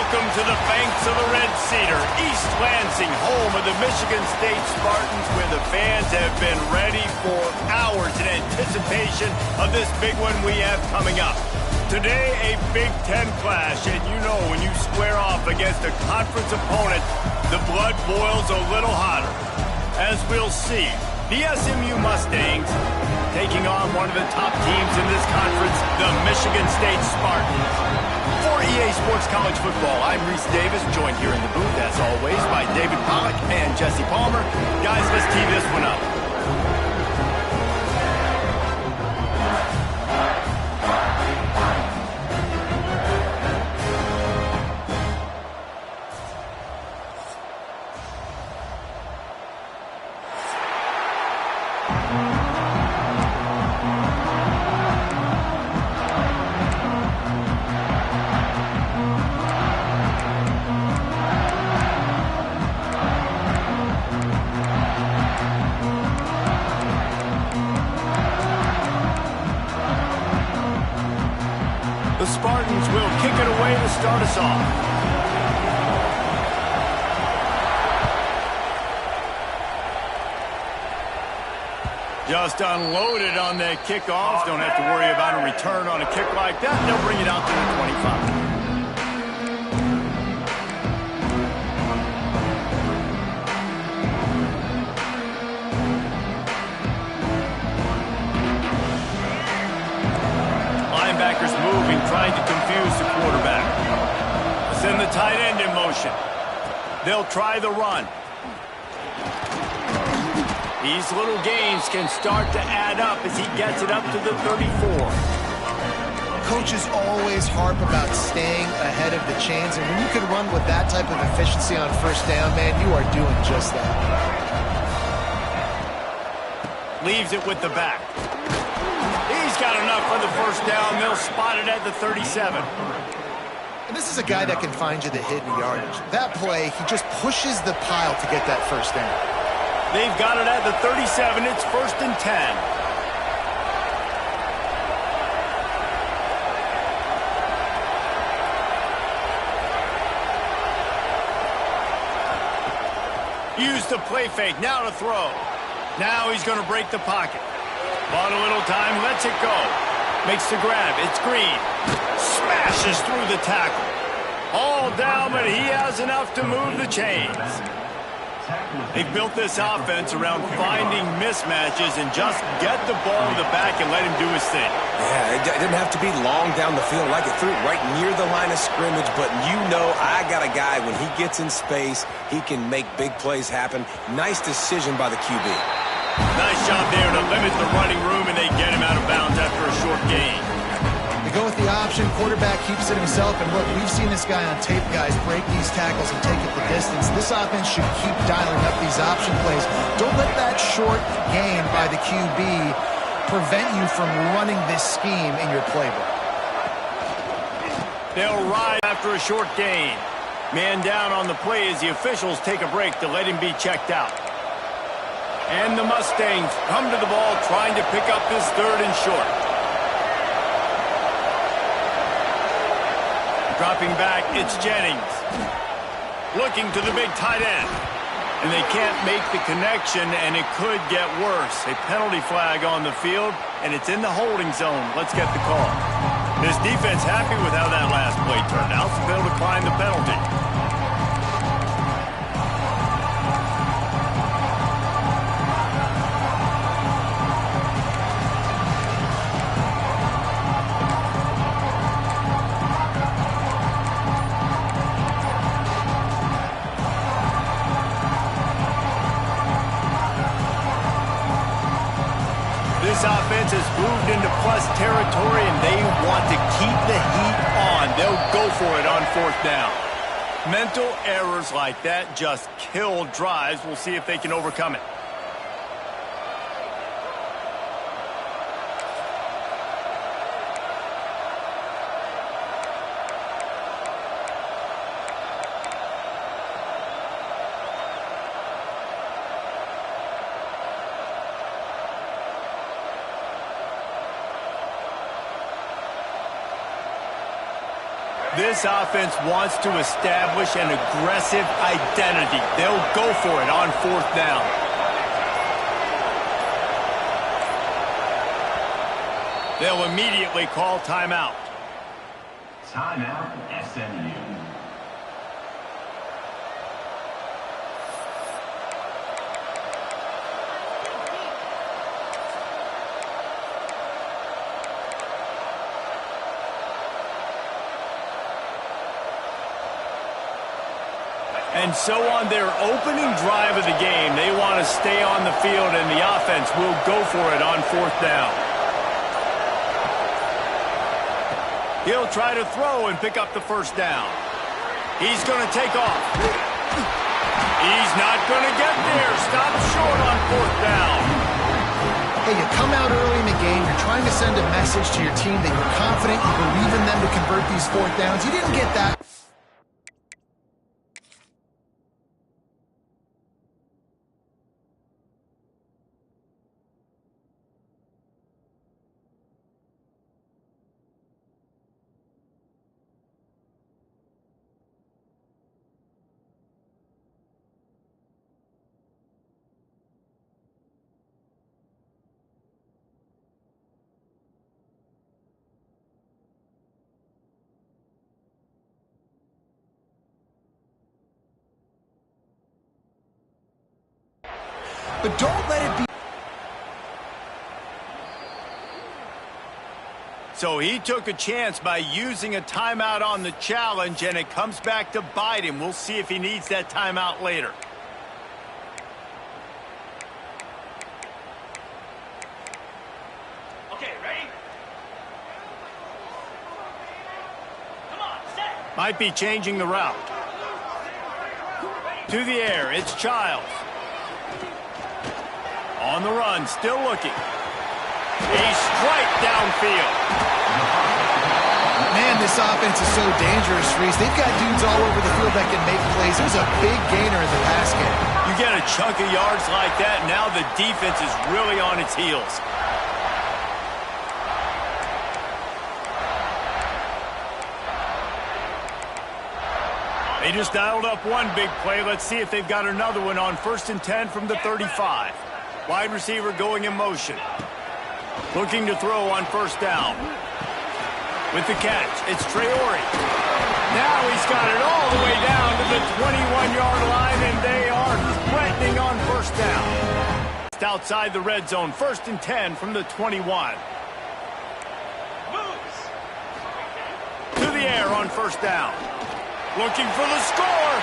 Welcome to the banks of the Red Cedar, East Lansing, home of the Michigan State Spartans, where the fans have been ready for hours in anticipation of this big one we have coming up. Today, a Big Ten clash, and you know when you square off against a conference opponent, the blood boils a little hotter. As we'll see, the SMU Mustangs taking on one of the top teams in this conference, the Michigan State Spartans. For EA Sports College Football, I'm Reese Davis, joined here in the booth, as always, by David Pollack and Jesse Palmer. Guys, let's tee this one up. The Spartans will kick it away to start us off. Just unloaded on that kickoff. Don't have to worry about a return on a kick like that. They'll bring it out to the 25. Linebackers moving, trying to confuse the quarterback. Send the tight end in motion. They'll try the run. These little gains can start to add up as he gets it up to the 34. Coaches always harp about staying ahead of the chains, and when you can run with that type of efficiency on first down, man, you are doing just that. Leaves it with the back. He's got enough for the first down. They'll spot it at the 37. And this is a guy that can find you the hidden yardage. That play, he just pushes the pile to get that first down. They've got it at the 37. It's 1st and 10. Use the play fake. Now to throw. Now he's going to break the pocket. Bought a little time, lets it go. Makes the grab, it's Green. Smashes through the tackle. All down, but he has enough to move the chains. They've built this offense around finding mismatches and just get the ball in the back and let him do his thing. Yeah, it didn't have to be long down the field. Like it threw it right near the line of scrimmage, but you know I got a guy, when he gets in space, he can make big plays happen. Nice decision by the QB. Nice job there to limit the running room, and they get him out of bounds after a short gain. They go with the option. Quarterback keeps it himself. And look, we've seen this guy on tape, guys, break these tackles and take it the distance. This offense should keep dialing up these option plays. Don't let that short gain by the QB prevent you from running this scheme in your playbook. They'll ride after a short gain. Man down on the play as the officials take a break to let him be checked out. And the Mustangs come to the ball trying to pick up this 3rd and short. Dropping back, it's Jennings. Looking to the big tight end. And they can't make the connection, and it could get worse. A penalty flag on the field, and it's in the holding zone. Let's get the call. This defense happy with how that last play turned out, so they'll decline the penalty. This offense has moved into plus territory, and they want to keep the heat on. They'll go for it on 4th down. Mental errors like that just kill drives. We'll see if they can overcome it. This offense wants to establish an aggressive identity. They'll go for it on 4th down. They'll immediately call timeout. Timeout, SMU. And so on their opening drive of the game, they want to stay on the field, and the offense will go for it on 4th down. He'll try to throw and pick up the 1st down. He's going to take off. He's not going to get there. Stop short on 4th down. Hey, you come out early in the game, you're trying to send a message to your team that you're confident, you believe in them to convert these 4th downs. You didn't get that. But don't let it be. So he took a chance by using a timeout on the challenge, and it comes back to bite him. We'll see if he needs that timeout later. Okay, ready? Come on, set. Might be changing the route. To the air, it's Childs. On the run, still looking. A strike downfield. Man, this offense is so dangerous, Reese. They've got dudes all over the field that can make plays. There's a big gainer in the pass game. You get a chunk of yards like that, now the defense is really on its heels. They just dialed up one big play. Let's see if they've got another one on 1st and 10 from the 35. Wide receiver going in motion. Looking to throw on 1st down. With the catch, it's Traore. Now he's got it all the way down to the 21-yard line, and they are threatening on 1st down. Just outside the red zone, 1st and 10 from the 21. Moves. To the air on 1st down. Looking for the score.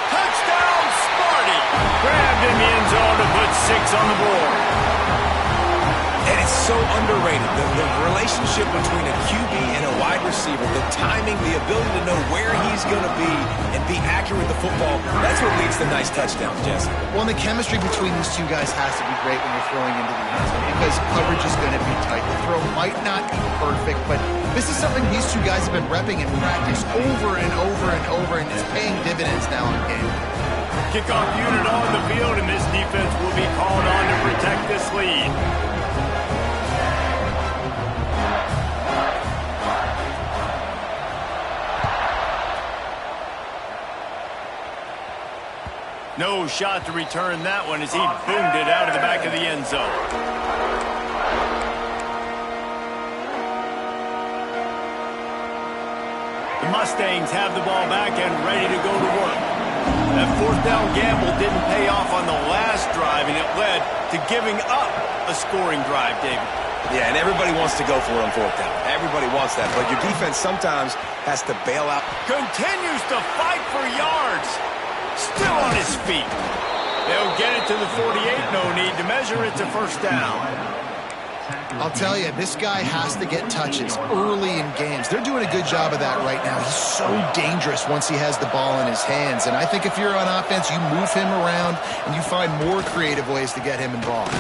Touchdown, Sparty. Grabbed in the end zone to put 6 on the board. And it's so underrated. The relationship between a QB and a wide receiver, the timing, the ability to know where he's going to be and be accurate with the football, that's what leads to nice touchdowns, Jesse. Well, and the chemistry between these two guys has to be great when you're throwing into the end zone because coverage is going to be tight. The throw might not be perfect, but this is something these two guys have been repping in practice over and over and over, and it's paying dividends now in the game. Kickoff unit on the field, and this defense will be called on to protect this lead. No shot to return that one as he boomed it out of the back of the end zone. The Mustangs have the ball back and ready to go to work. That 4th down gamble didn't pay off on the last drive, and it led to giving up a scoring drive, David. Yeah, and everybody wants to go for it on 4th down. Everybody wants that, but your defense sometimes has to bail out. Continues to fight for yards. Still on his feet. They'll get it to the 48. No need to measure it to 1st down. I'll tell you, this guy has to get touches early in games. They're doing a good job of that right now. He's so dangerous once he has the ball in his hands. And I think if you're on offense, you move him around and you find more creative ways to get him involved.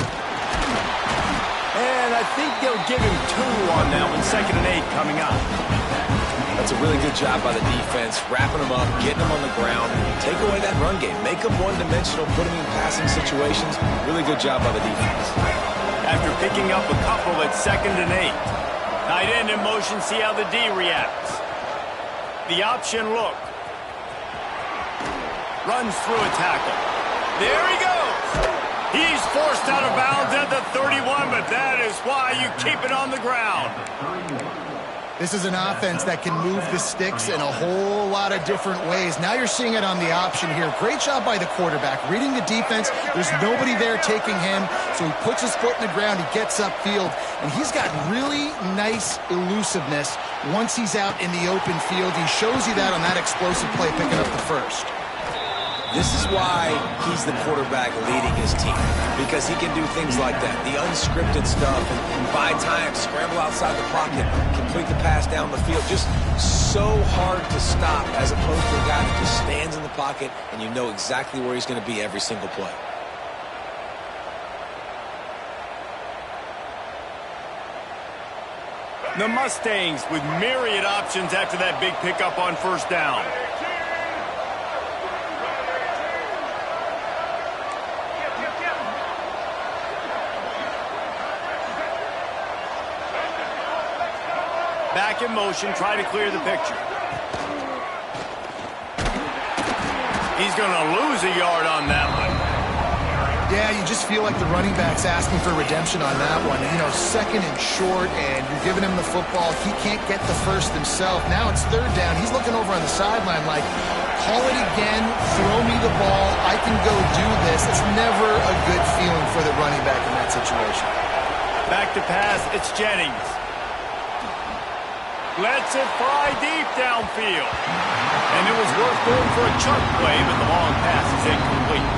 And I think they'll give him 2 on that one. 2nd and 8 coming up. That's a really good job by the defense, wrapping them up, getting them on the ground, take away that run game, make them one-dimensional, put them in passing situations. Really good job by the defense. After picking up a couple at 2nd and 8. Tight end in motion, see how the D reacts. The option look. Runs through a tackle. There he goes. He's forced out of bounds at the 31, but that is why you keep it on the ground. This is an offense that can move the sticks in a whole lot of different ways. Now you're seeing it on the option here. Great job by the quarterback. Reading the defense, there's nobody there taking him, so he puts his foot in the ground, he gets upfield, and he's got really nice elusiveness once he's out in the open field. He shows you that on that explosive play, picking up the first. This is why he's the quarterback leading his team, because he can do things like that, the unscripted stuff, and buy time, scramble outside the pocket, complete the pass down the field. Just so hard to stop as opposed to a guy that just stands in the pocket and you know exactly where he's going to be every single play. The Mustangs with myriad options after that big pickup on first down. Back in motion, try to clear the picture. He's going to lose a yard on that one. Yeah, you just feel like the running back's asking for redemption on that one. You know, second and short, and you're giving him the football. He can't get the first himself. Now it's third down. He's looking over on the sideline like, call it again, throw me the ball, I can go do this. It's never a good feeling for the running back in that situation. Back to pass, it's Jennings. Lets it fly deep downfield. And it was worth going for a chunk play, but the long pass is incomplete.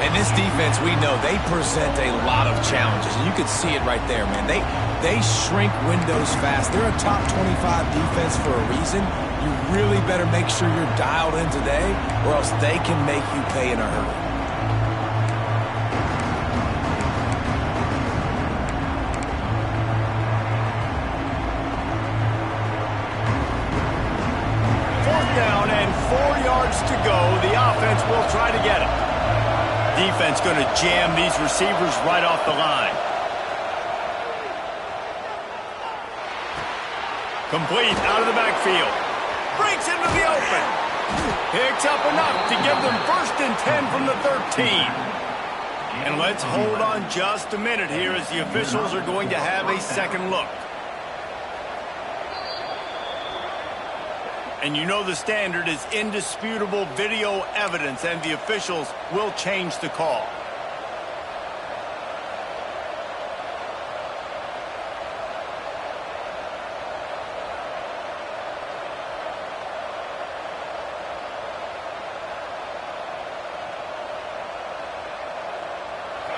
And this defense, we know, they present a lot of challenges. And you can see it right there, man. They shrink windows fast. They're a top 25 defense for a reason. You really better make sure you're dialed in today, or else they can make you pay in a hurry. Down and 4 yards to go. The offense will try to get it. Defense going to jam these receivers right off the line. Complete out of the backfield. Breaks into the open. Picks up enough to give them 1st and 10 from the 13. And let's hold on just a minute here as the officials are going to have a second look. And you know the standard is indisputable video evidence, and the officials will change the call.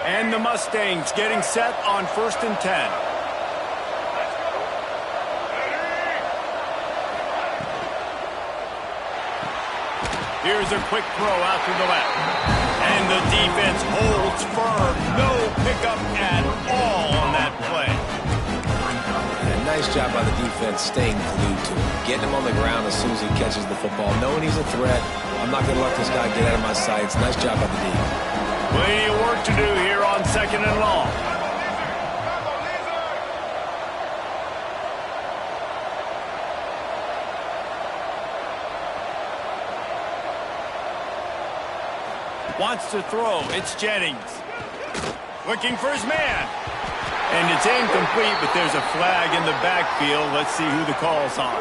And the Mustangs getting set on 1st and 10. Here's a quick throw out to the left. And the defense holds firm. No pickup at all on that play. Yeah, nice job by the defense staying glued to him. Getting him on the ground as soon as he catches the football. Knowing he's a threat. I'm not going to let this guy get out of my sights. Nice job by the D. Plenty of work to do here on 2nd and long. Wants to throw. It's Jennings. Looking for his man. And it's incomplete, but there's a flag in the backfield. Let's see who the call's on.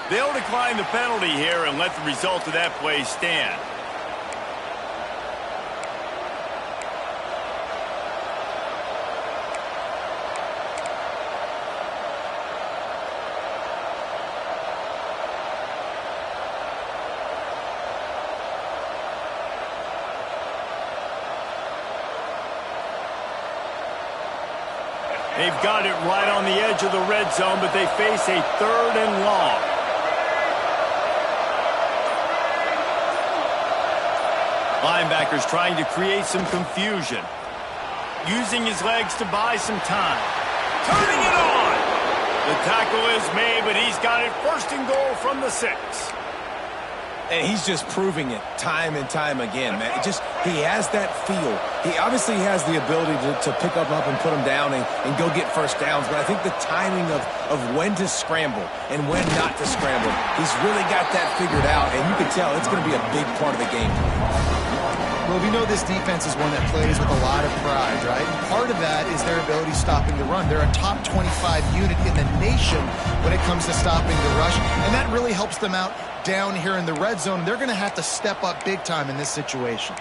They'll decline the penalty here and let the result of that play stand. They've got it right on the edge of the red zone, but they face a 3rd and long. Linebackers trying to create some confusion. Using his legs to buy some time. Turning it on! The tackle is made, but he's got it 1st and goal from the 6. And he's just proving it time and time again, man. He has that feel. He obviously has the ability to pick up and put them down and go get first downs, but I think the timing of when to scramble and when not to scramble, he's really got that figured out, and you can tell it's going to be a big part of the game. Well, we know this defense is one that plays with a lot of pride, right? And part of that is their ability stopping the run. They're a top 25 unit in the nation when it comes to stopping the rush, and that really helps them out down here in the red zone. They're going to have to step up big time in this situation.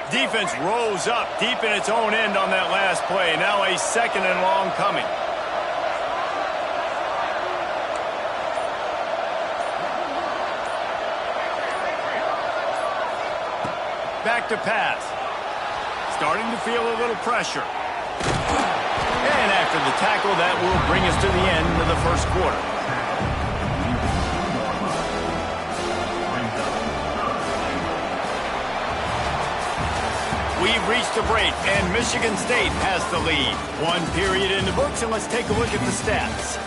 Defense rose up deep in its own end on that last play. Now a second and long coming. Back to pass. Starting to feel a little pressure. And after the tackle, that will bring us to the end of the first quarter. We've reached a break, and Michigan State has the lead. One period in the books, and let's take a look at the stats.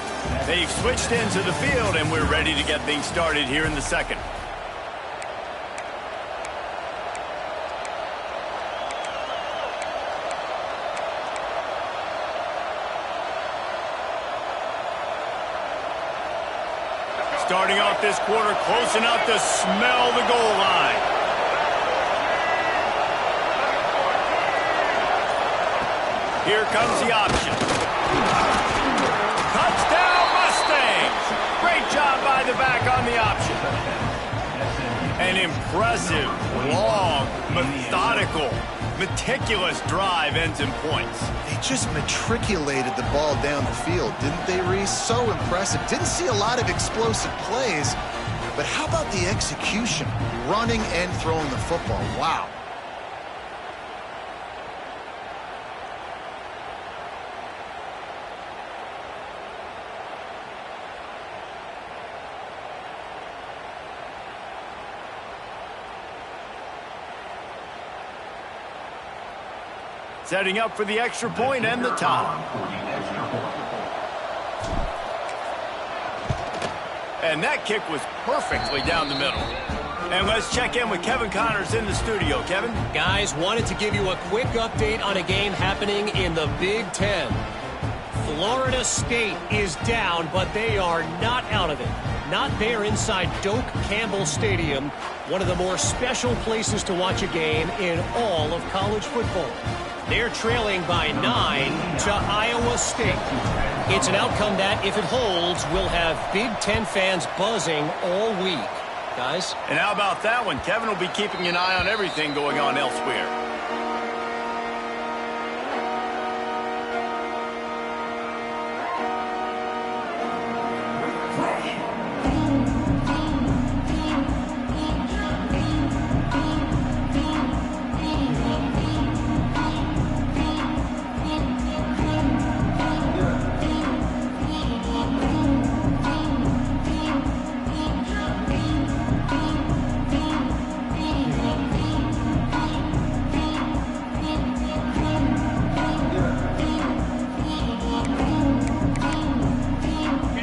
They've switched into the field, and we're ready to get things started here in the second. Starting off this quarter close enough to smell the goal line. Here comes the option. Touchdown Mustangs! Great job by the back on the option. An impressive, long, methodical, meticulous drive ends in points. They just matriculated the ball down the field, didn't they, Reese? So impressive. Didn't see a lot of explosive plays, but how about the execution? Running and throwing the football. Wow. Setting up for the extra point and the tie. And that kick was perfectly down the middle. And let's check in with Kevin Connors in the studio. Kevin? Guys, wanted to give you a quick update on a game happening in the Big Ten. Florida State is down, but they are not out of it. Not there inside Doak Campbell Stadium, one of the more special places to watch a game in all of college football. They're trailing by 9 to Iowa State. It's an outcome that, if it holds, will have Big Ten fans buzzing all week. Guys? And how about that one? Kevin will be keeping an eye on everything going on elsewhere.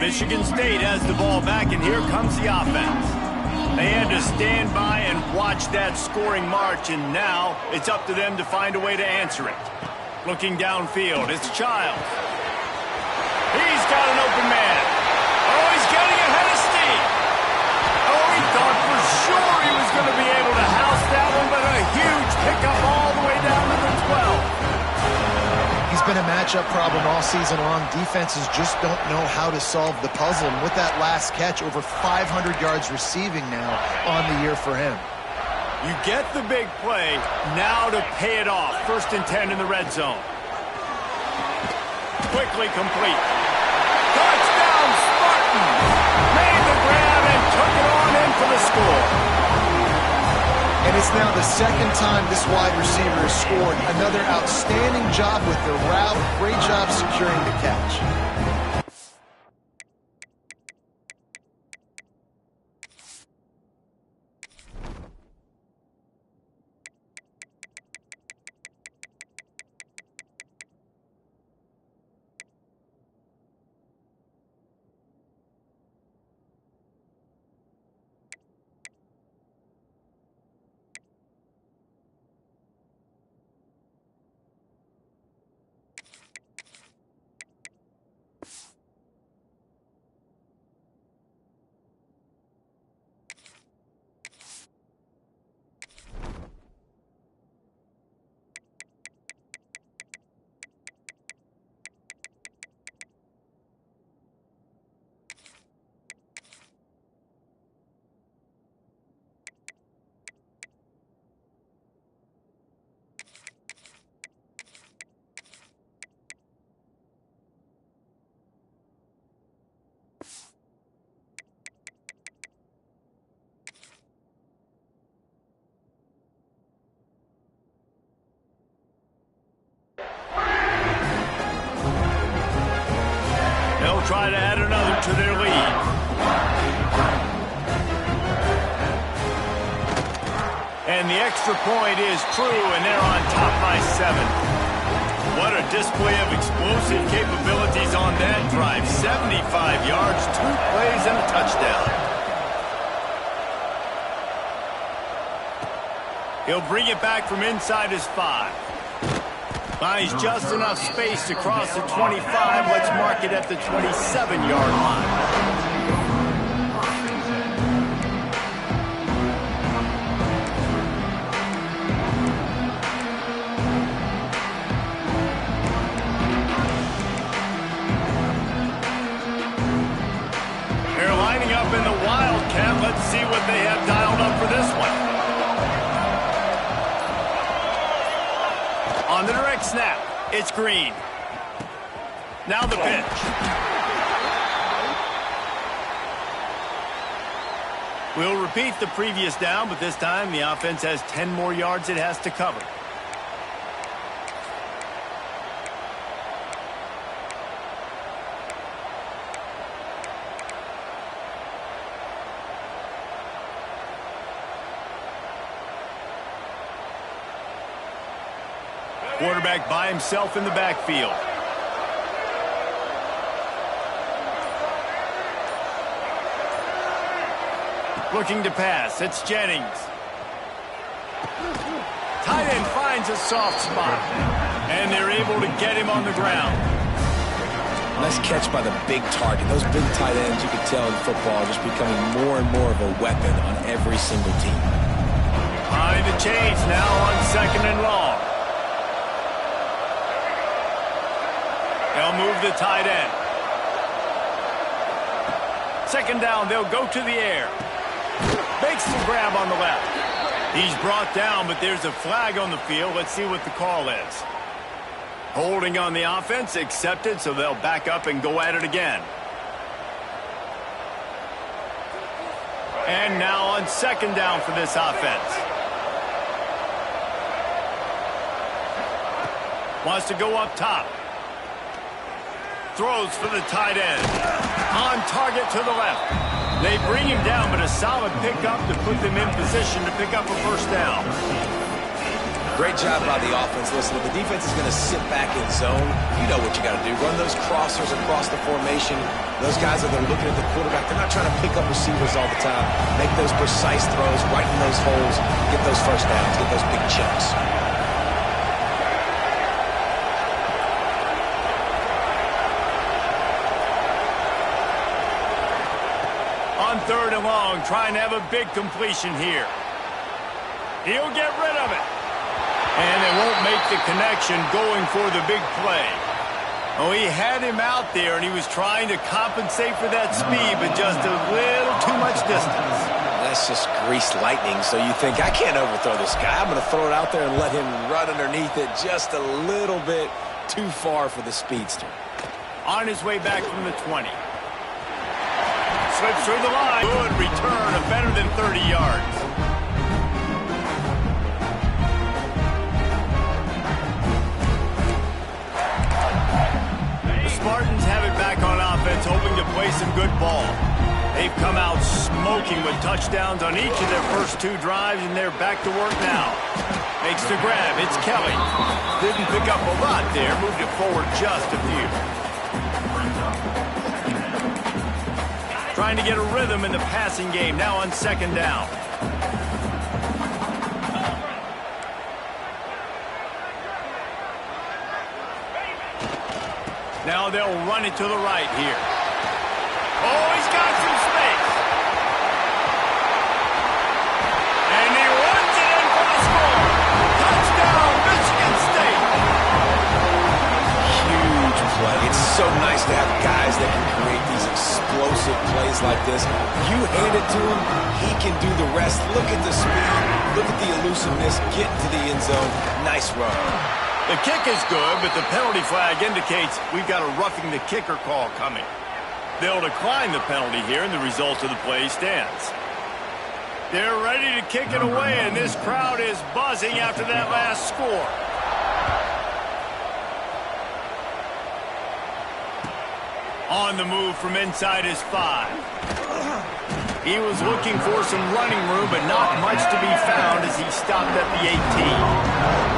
Michigan State has the ball back, and here comes the offense. They had to stand by and watch that scoring march, and now it's up to them to find a way to answer it. Looking downfield, it's Childs. He's got an open man. Oh, he's getting ahead of steam. Oh, he thought for sure he was going to be able to house that one, but a huge pickup all the way down to the 12. He's been a matchup problem all season long. Defenses just don't know how to solve the puzzle. And with that last catch, over 500 yards receiving now on the year for him. You get the big play, now to pay it off. 1st and 10 in the red zone. Quickly complete. Touchdown Spartan! Made the grab and took it on in for the score. And it's now the second time this wide receiver has scored. Another outstanding job with the route. Great job securing the catch. try to add another to their lead. And the extra point is true, and they're on top by 7. What a display of explosive capabilities on that drive. 75 yards, 2 plays, and a touchdown. He'll bring it back from inside his 5. Finds just enough space to cross the 25. Let's mark it at the 27-yard line. Up in the Wildcat. Let's see what they have dialed up for this one. On the direct snap, it's Green. Now the pitch. We'll repeat the previous down, but this time the offense has 10 more yards it has to cover. Quarterback by himself in the backfield. Looking to pass. It's Jennings. Tight end finds a soft spot. And they're able to get him on the ground. Nice catch by the big target. Those big tight ends, you can tell in football, are just becoming more and more of a weapon on every single team. Behind the chains now on 2nd and long. They'll move the tight end. 2nd down, they'll go to the air. Makes the grab on the left. He's brought down, but there's a flag on the field. Let's see what the call is. Holding on the offense, accepted, so they'll back up and go at it again. And now on 2nd down for this offense. Wants to go up top. Throws for the tight end. On target to the left. They bring him down, but a solid pickup to put them in position to pick up a 1st down. Great job by the offense. Listen, if the defense is going to sit back in zone, you know what you got to do. Run those crossers across the formation. Those guys that are looking at the quarterback, they're not trying to pick up receivers all the time. Make those precise throws, right in those holes, get those 1st downs, get those big chunks. On 3rd and long, trying to have a big completion here. He'll get rid of it. And they won't make the connection going for the big play. Oh, he had him out there, and he was trying to compensate for that speed, but just a little too much distance. That's just greased lightning, so you think, I can't overthrow this guy. I'm going to throw it out there and let him run underneath it just a little bit too far for the speedster. On his way back from the 20. Slips through the line. Good return of better than 30 yards. The Spartans have it back on offense, hoping to play some good ball. They've come out smoking with touchdowns on each of their first 2 drives, and they're back to work now. Makes the grab. It's Kelly. Didn't pick up a lot there. Moved it forward just a few. Trying to get a rhythm in the passing game. Now on 2nd down. Now they'll run it to the right here. Oh, he's got some space. And he runs it in for the score. Touchdown, Michigan State. Huge play. It's so nice to have guys that can create these explosive plays like this. You hand it to him, he can do the rest. Look at the speed. Look at the elusiveness. Get into the end zone. Nice run. The kick is good, but the penalty flag indicates we've got a roughing the kicker call coming. They'll decline the penalty here, and the result of the play stands. They're ready to kick it away, and this crowd is buzzing after that last score. On the move from inside his 5. He was looking for some running room, but not much to be found as he stopped at the 18.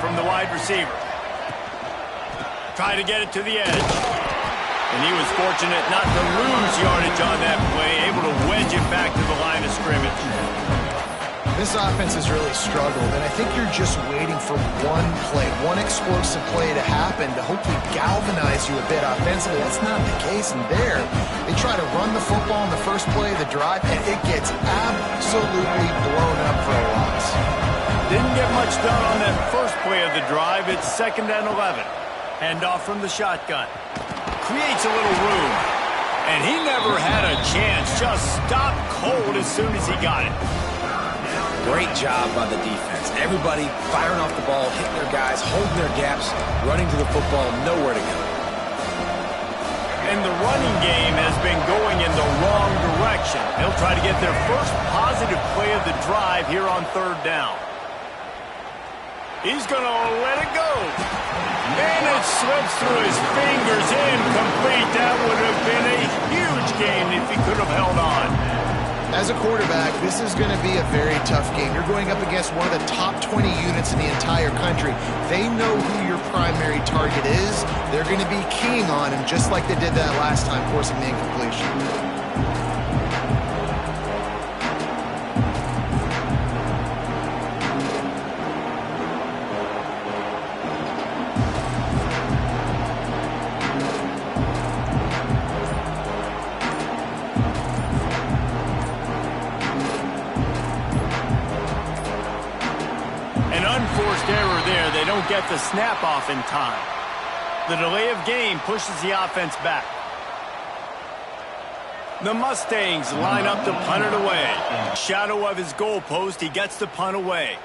From the wide receiver. Try to get it to the edge. And he was fortunate not to lose yardage on that play, able to wedge it back to the line of scrimmage. This offense has really struggled, and I think you're just waiting for one play, one explosive play to happen to hopefully galvanize you a bit offensively. That's not the case in there. They try to run the football in the first play of the drive, and it gets absolutely blown up for a loss. Didn't get much done on that first play of the drive. It's 2nd and 11. Hand off from the shotgun. Creates a little room. And he never had a chance. Just stopped cold as soon as he got it. Great job by the defense. Everybody firing off the ball, hitting their guys, holding their gaps, running to the football, nowhere to go. And the running game has been going in the wrong direction. They'll try to get their first positive play of the drive here on 3rd down. He's going to let it go. And it slips through his fingers, incomplete. That would have been a huge gain if he could have held on. As a quarterback, this is going to be a very tough game. You're going up against one of the top 20 units in the entire country. They know who your primary target is. They're going to be keying on him just like they did that last time, forcing the incompletion. Error there. They don't get the snap off in time. The delay of game pushes the offense back. The Mustangs line up to punt it away. Shadow of his goalpost, he gets the punt away.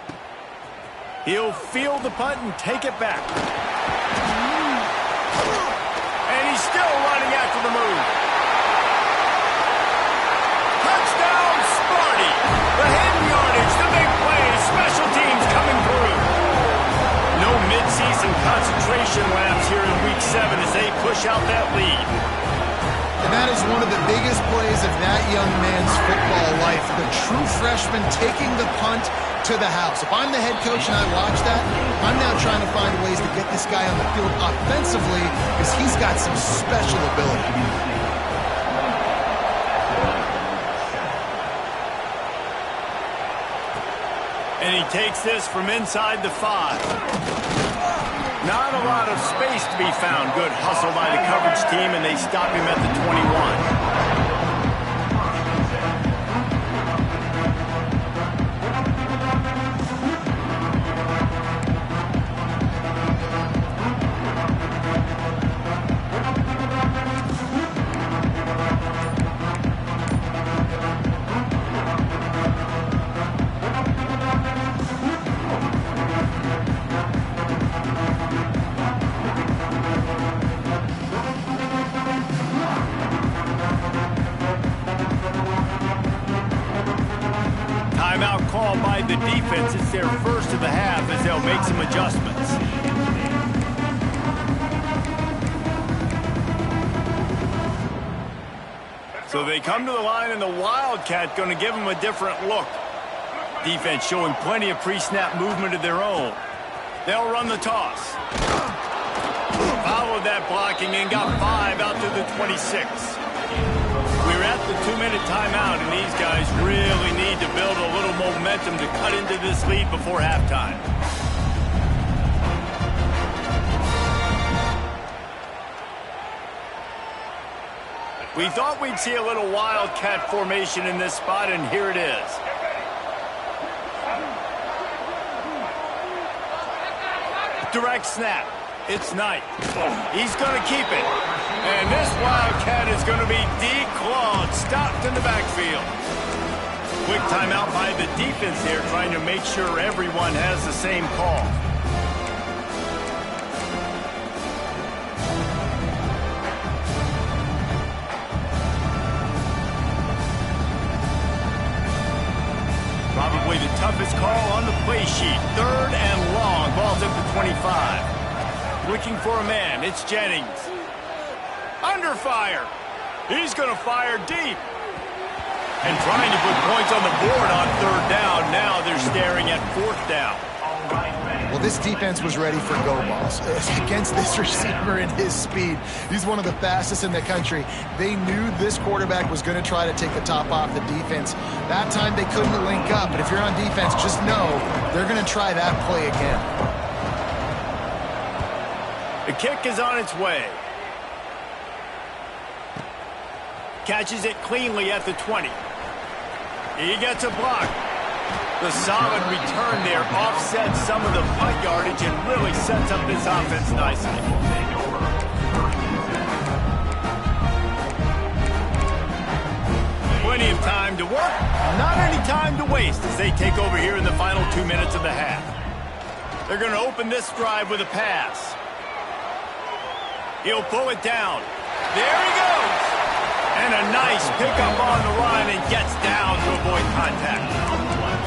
He'll field the punt and take it back. And he's still running after the move. Touchdown, Sparty! The hidden yardage, the big play, special teams coming through. No mid-season concentration laps here in Week 7 as they push out that lead. And that is one of the biggest plays of that young man's football life. The true freshman taking the punt to the house. If I'm the head coach and I watch that, I'm now trying to find ways to get this guy on the field offensively because he's got some special ability. And he takes this from inside the 5. Not a lot of space to be found. Good hustle by the coverage team, and they stop him at the 21. Timeout call by the defense. It's their first of the half as they'll make some adjustments. So they come to the line, and the Wildcat going to give them a different look. Defense showing plenty of pre-snap movement of their own. They'll run the toss. Followed that blocking and got 5 out to the 26. We're at the 2-minute timeout, and these guys really need to build a little momentum to cut into this lead before halftime. We thought we'd see a little Wildcat formation in this spot, and here it is. Direct snap. It's Knight. He's going to keep it. And this Wildcat is going to be declawed, stopped in the backfield. Quick timeout by the defense here, trying to make sure everyone has the same call. Probably the toughest call on the play sheet. 3rd and long. Ball's at the 25. Looking for a man. It's Jennings. Under fire. He's going to fire deep. And trying to put points on the board on 3rd down. Now they're staring at 4th down. Well, this defense was ready for go balls against this receiver and his speed. He's one of the fastest in the country. They knew this quarterback was going to try to take the top off the defense. That time they couldn't link up, but if you're on defense, just know they're going to try that play again. The kick is on its way. Catches it cleanly at the 20. He gets a block. The solid return there offsets some of the punt yardage and really sets up this offense nicely. Plenty of time to work, not any time to waste as they take over here in the final 2 minutes of the half. They're going to open this drive with a pass. He'll pull it down. There he goes. And a nice pickup on the line and gets down to avoid contact.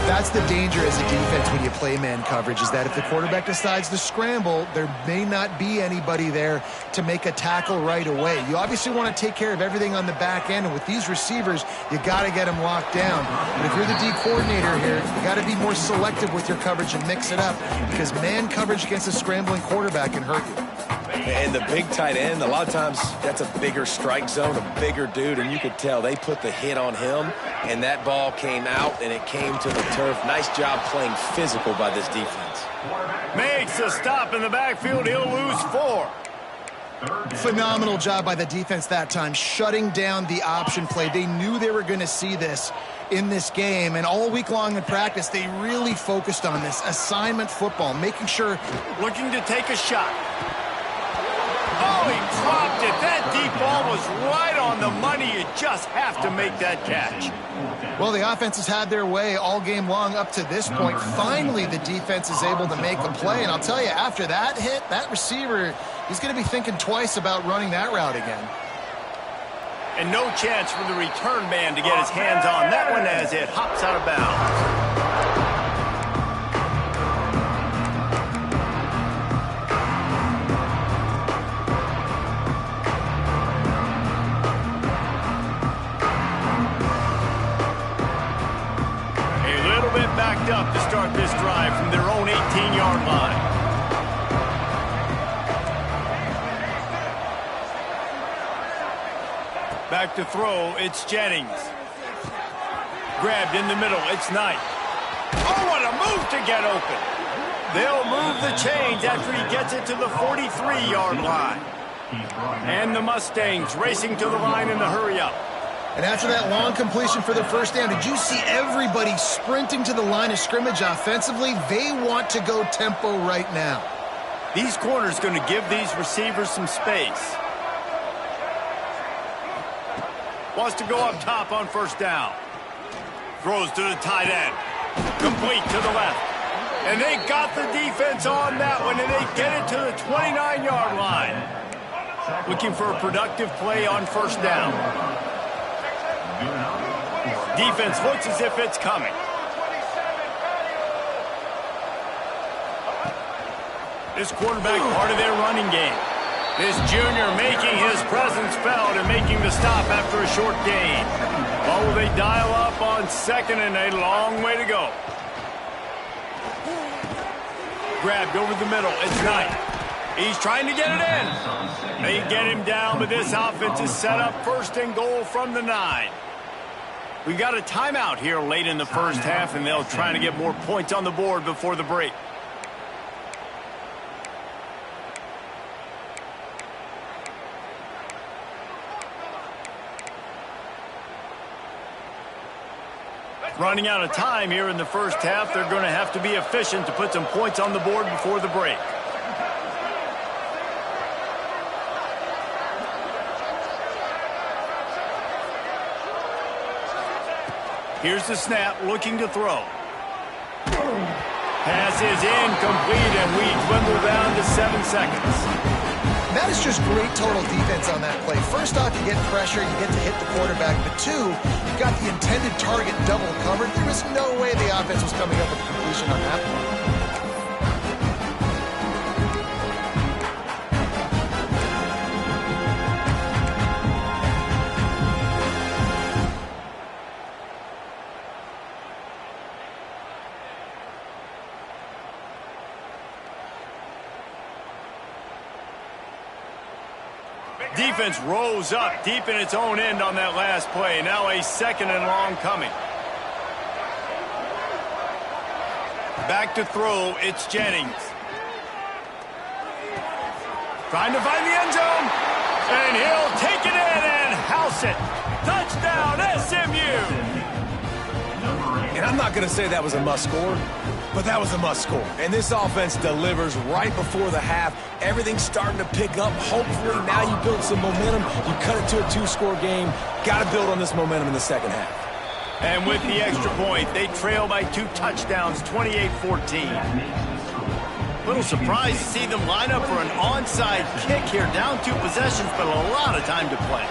That's the danger as a defense when you play man coverage, is that if the quarterback decides to scramble, there may not be anybody there to make a tackle right away. You obviously want to take care of everything on the back end, and with these receivers, you got to get them locked down. But if you're the D coordinator here, you got to be more selective with your coverage and mix it up, because man coverage against a scrambling quarterback can hurt you. And the big tight end, a lot of times that's a bigger strike zone, a bigger dude, and you could tell they put the hit on him, and that ball came out, and it came to the turf. Nice job playing physical by this defense. Makes a stop in the backfield. He'll lose 4. Phenomenal job by the defense that time, shutting down the option play. They knew they were going to see this in this game, and all week long in practice, they really focused on this assignment football, making sure. Looking to take a shot. Oh, he dropped it. That deep ball was right on the money. You just have to make that catch. Well, the offense has had their way all game long up to this point. Finally, the defense is able to make a play, and I'll tell you, after that hit, that receiver, he's going to be thinking twice about running that route again. And no chance for the return man to get his hands on that one as it hops out of bounds. Backed up to start this drive from their own 18-yard line. Back to throw, it's Jennings. Grabbed in the middle, it's Knight. Oh, what a move to get open. They'll move the chains after he gets it to the 43-yard line. And the Mustangs racing to the line in the hurry-up. And after that long completion for the first down, did you see everybody sprinting to the line of scrimmage offensively? They want to go tempo right now. These corners going to give these receivers some space. Wants to go up top on first down. Throws to the tight end. Complete to the left. And they got the defense on that one, and they get it to the 29-yard line. Looking for a productive play on first down. Defense looks as if it's coming. This quarterback part of their running game. This junior making his presence felt and making the stop after a short gain. Well, will they dial up on second and a long way to go? Grabbed over the middle. It's Knight. He's trying to get it in. They get him down, but this offense is set up 1st and goal from the 9. We've got a timeout here late in the first half, and they'll try to get more points on the board before the break. Running out of time here in the first half. They're going to have to be efficient to put some points on the board before the break. Here's the snap, looking to throw. Pass is incomplete, and we dwindle down to 7 seconds. That is just great total defense on that play. First off, you get pressure, you get to hit the quarterback. But two, you got the intended target double covered. There was no way the offense was coming up with a completion on that one. Defense rose up deep in its own end on that last play. Now a 2nd and long coming. Back to throw, it's Jennings. Trying to find the end zone. And he'll take it in and house it. Touchdown, SMU. And I'm not going to say that was a must-score, but that was a must-score. And this offense delivers right before the half. Everything's starting to pick up. Hopefully now you build some momentum. You cut it to a 2-score game. Got to build on this momentum in the second half. And with the extra point, they trail by 2 touchdowns, 28-14. Little surprised to see them line up for an onside kick here. Down 2 possessions, but a lot of time to play.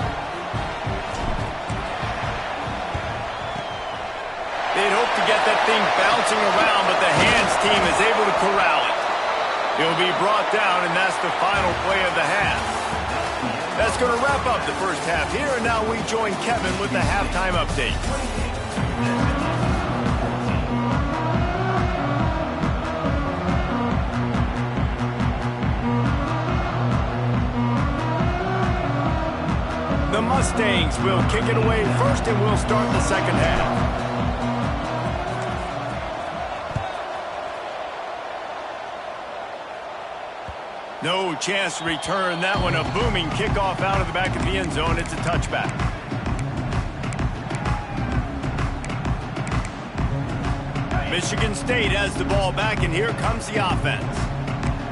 They'd hope to get that thing bouncing around, but the hands team is able to corral it. He'll be brought down, and that's the final play of the half. That's going to wrap up the first half here, and now we join Kevin with the halftime update. The Mustangs will kick it away first, and we'll start the second half. No chance to return that one. A booming kickoff out of the back of the end zone. It's a touchback. Michigan State has the ball back, and here comes the offense.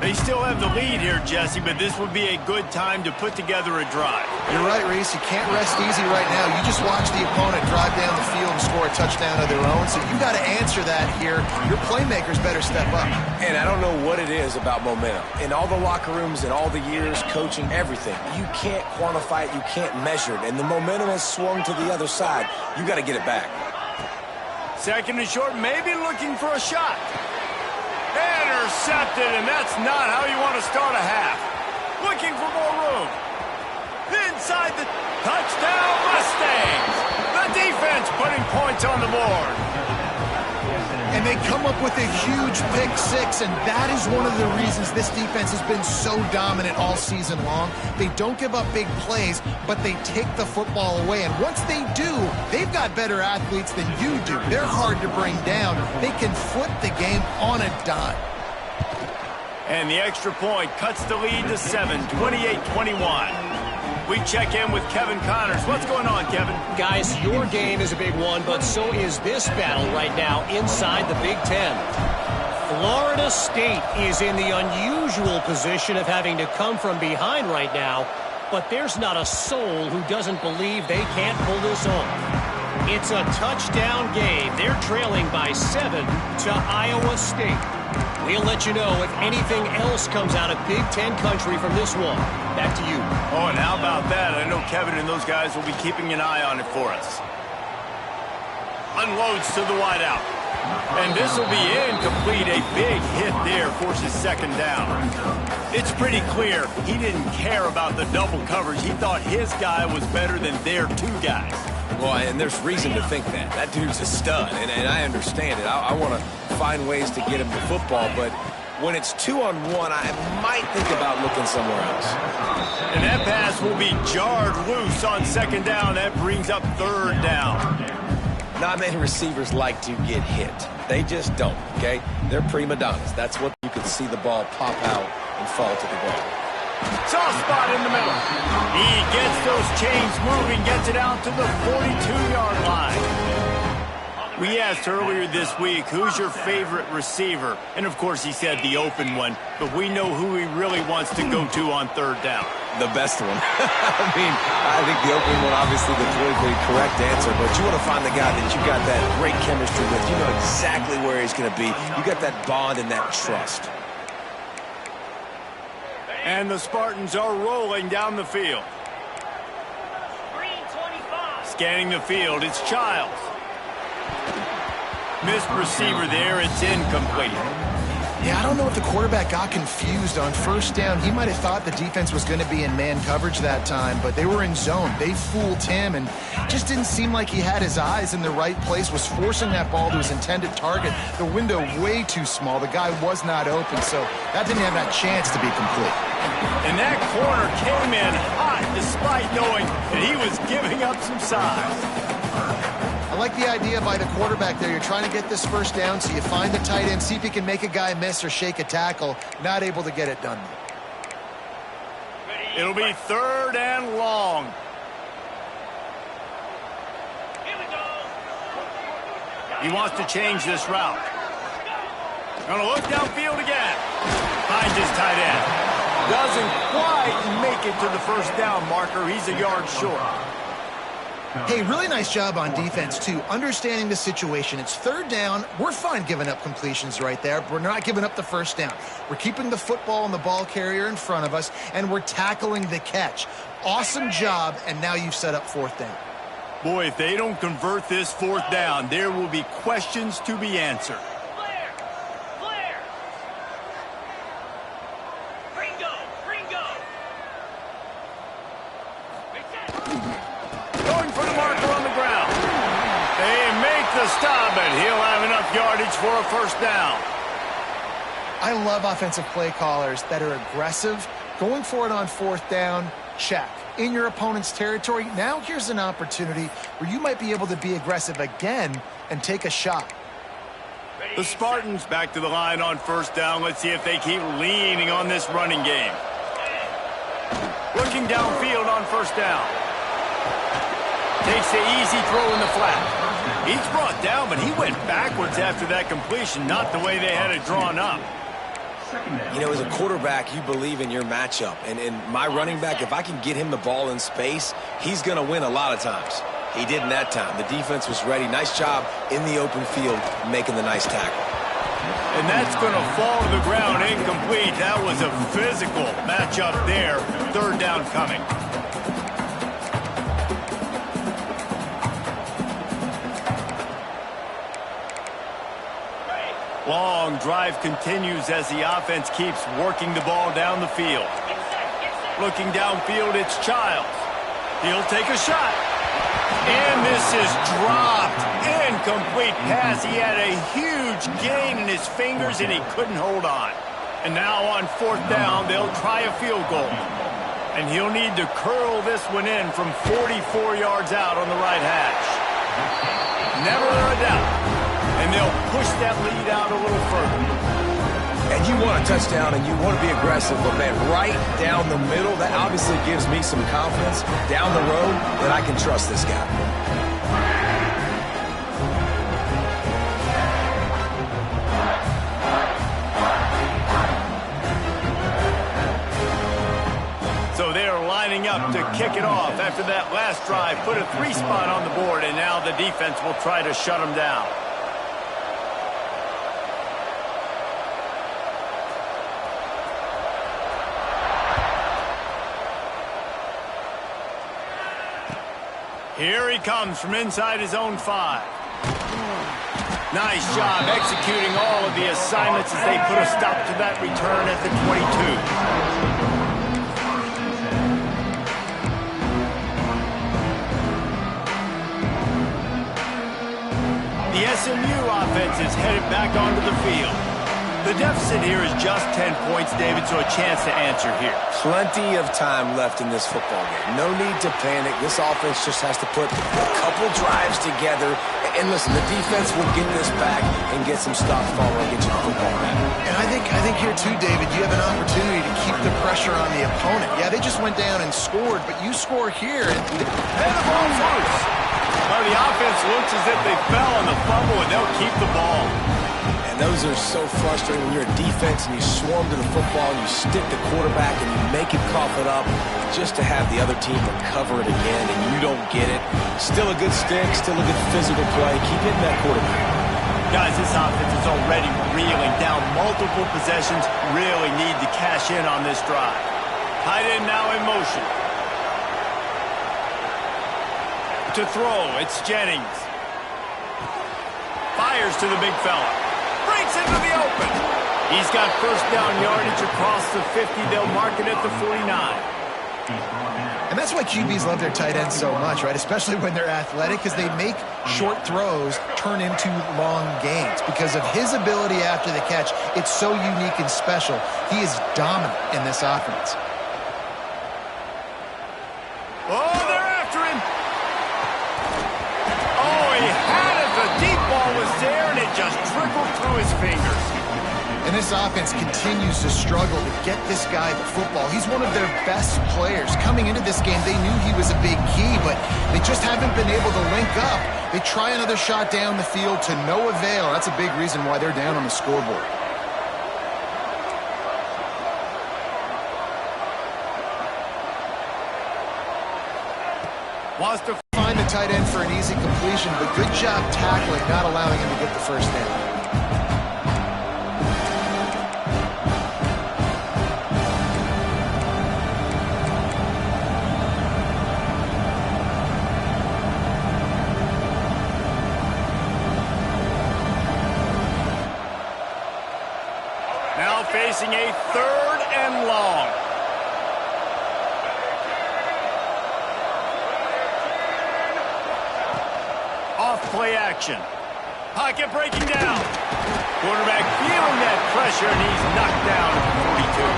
They still have the lead here, Jesse, but this would be a good time to put together a drive. You're right, Reese. You can't rest easy right now. You just watch the opponent drive down the field and score a touchdown of their own, so you got to answer that here. Your playmakers better step up. And I don't know what it is about momentum. In all the locker rooms, in all the years, coaching, everything, you can't quantify it, you can't measure it. And the momentum has swung to the other side. You got to get it back. 2nd and short, maybe looking for a shot. Intercepted, and that's not how you want to start a half. Looking for more room. Inside the touchdown, Mustangs. The defense putting points on the board. And they come up with a huge pick 6, and that is one of the reasons this defense has been so dominant all season long. They don't give up big plays, but they take the football away. And once they do, they've got better athletes than you do. They're hard to bring down. They can flip the game on a dime. And the extra point cuts the lead to 7, 28-21. We check in with Kevin Connors. What's going on, Kevin? Guys, your game is a big one, but so is this battle right now inside the Big Ten. Florida State is in the unusual position of having to come from behind right now, but there's not a soul who doesn't believe they can't pull this off. It's a touchdown game. They're trailing by 7 to Iowa State. We'll let you know if anything else comes out of Big Ten country from this one. Back to you. Oh, and how about that? I know Kevin and those guys will be keeping an eye on it for us. Unloads to the wideout. And this will be incomplete. A big hit there forces 2nd down. It's pretty clear he didn't care about the double coverage. He thought his guy was better than their 2 guys. Well, and there's reason to think that. That dude's a stud, and I understand it. I want to find ways to get him the football, but when it's 2-on-1, I might think about looking somewhere else. And that pass will be jarred loose on 2nd down. That brings up 3rd down. Not many receivers like to get hit. They just don't, okay? They're prima donnas. That's what you can see the ball pop out and fall to the ground. Soft spot in the middle. He gets those chains moving, gets it out to the 42-yard line. We asked earlier this week, who's your favorite receiver? And, of course, he said the open one. But we know who he really wants to go to on third down. The best one. I think the open one, obviously the politically correct answer, but you want to find the guy that you got that great chemistry with. You know exactly where he's going to be. You got that bond and that trust. And the Spartans are rolling down the field. Green 25. Scanning the field, it's Childs. Missed receiver there, it's incomplete. Yeah, I don't know if the quarterback got confused on first down. He might have thought the defense was going to be in man coverage that time, but they were in zone. They fooled him and just didn't seem like he had his eyes in the right place, was forcing that ball to his intended target. The window way too small. The guy was not open, so that didn't have that chance to be complete. And that corner came in hot despite knowing that he was giving up some size. I like the idea by the quarterback there. You're trying to get this first down, so you find the tight end, see if he can make a guy miss or shake a tackle. Not able to get it done. It'll be third and long. Here we go. He wants to change this route. Gonna look downfield again. Finds his tight end. Doesn't quite make it to the first down marker. He's a yard short. Hey, really nice job on defense, too. Understanding the situation. It's third down. We're fine giving up completions right there, but we're not giving up the first down. We're keeping the football and the ball carrier in front of us, and we're tackling the catch. Awesome job, and now you've set up fourth down. Boy, if they don't convert this fourth down, there will be questions to be answered. Flare. Flare. Gringo. Gringo. Going for the marker on the ground. They make the stop, and he'll have enough yardage for a first down. I love offensive play callers that are aggressive. Going for it on fourth down, check. In your opponent's territory, now here's an opportunity where you might be able to be aggressive again and take a shot. The Spartans back to the line on first down. Let's see if they keep leaning on this running game. Looking downfield on first down. Takes the easy throw in the flat. He's brought down, but he went backwards after that completion, not the way they had it drawn up. You know, as a quarterback, you believe in your matchup. And my running back, if I can get him the ball in space, he's going to win a lot of times. He didn't that time. The defense was ready. Nice job in the open field making the nice tackle. And that's going to fall to the ground incomplete. That was a physical matchup there. Third down coming. Long drive continues as the offense keeps working the ball down the field. Looking downfield, it's Childs. He'll take a shot. And this is dropped. Incomplete pass. He had a huge gain in his fingers, and he couldn't hold on. And now on fourth down, they'll try a field goal. And he'll need to curl this one in from 44 yards out on the right hash. Never a doubt. And they'll push that lead out a little further. And you want a touchdown and you want to be aggressive, but man, right down the middle, that obviously gives me some confidence down the road that I can trust this guy. So they are lining up to kick it off after that last drive. Put a 3-spot on the board, and now the defense will try to shut them down. Here he comes from inside his own 5. Nice job executing all of the assignments as they put a stop to that return at the 22. The SMU offense is headed back onto the field. The deficit here is just 10 points, David, so a chance to answer here. Plenty of time left in this football game. No need to panic. This offense just has to put a couple drives together. And listen, the defense will get this back and get some stops following, get you the football back. And I think here too, David, you have an opportunity to keep the pressure on the opponent. Yeah, they just went down and scored, but you score here. And the ball's loose. Well, the offense looks as if they fell on the fumble, and they'll keep the ball. And those are so frustrating when you're a defense and you swarm to the football and you stick the quarterback and you make him cough it up just to have the other team recover it again and you don't get it. Still a good stick, still a good physical play. Keep hitting that quarterback. Guys, this offense is already reeling down multiple possessions. Really need to cash in on this drive. Tight end now in motion. To throw, it's Jennings. Fires to the big fella. Breaks into the open. He's got first down yardage across the 50. They'll mark it at the 49. And that's why QBs love their tight ends so much, right? Especially when they're athletic, because they make short throws turn into long gains. Because of his ability after the catch, it's so unique and special. He is dominant in this offense. Oh, they're after him. Oh, he had it. The deep ball was there, and it just trickled through his fingers. And this offense continues to struggle to get this guy the football. He's one of their best players. Coming into this game, they knew he was a big key, but they just haven't been able to link up. They try another shot down the field to no avail. That's a big reason why they're down on the scoreboard. Wants to find the tight end for an easy completion, but good job tackling, not allowing him to get the first down. Now facing a 3rd and long. Off play action. Pocket breaking down. Quarterback feeling that pressure, and he's knocked down at the 42.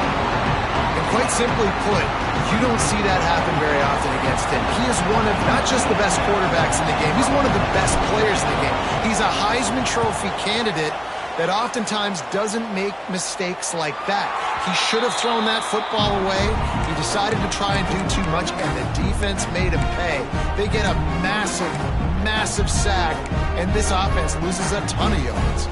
And quite simply put, you don't see that happen very often against him. He is one of not just the best quarterbacks in the game, he's one of the best players in the game. He's a Heisman Trophy candidate that oftentimes doesn't make mistakes like that. He should have thrown that football away. He decided to try and do too much, and the defense made him pay. They get a massive, massive sack, and this offense loses a ton of yards.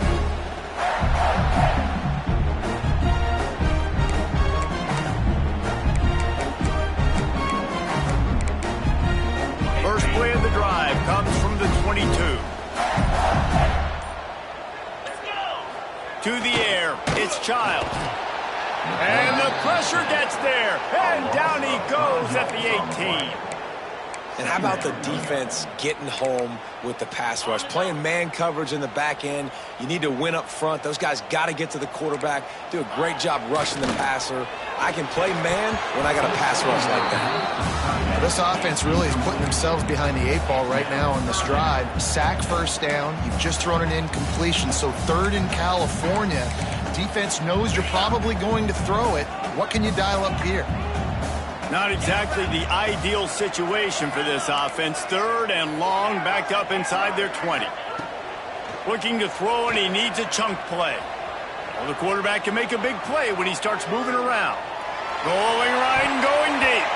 First play of the drive comes from the 22. To the air, it's Child. And the pressure gets there, and down he goes at the 18. And how about the defense getting home with the pass rush? Playing man coverage in the back end. You need to win up front. Those guys got to get to the quarterback, do a great job rushing the passer. I can play man when I got a pass rush like that. This offense really is putting themselves behind the 8 ball right now on this drive. Sack first down. You've just thrown an incompletion, so 3rd in California. Defense knows you're probably going to throw it. What can you dial up here? Not exactly the ideal situation for this offense. 3rd and long, backed up inside their 20. Looking to throw, and he needs a chunk play. Well, the quarterback can make a big play when he starts moving around. Rolling right and going deep.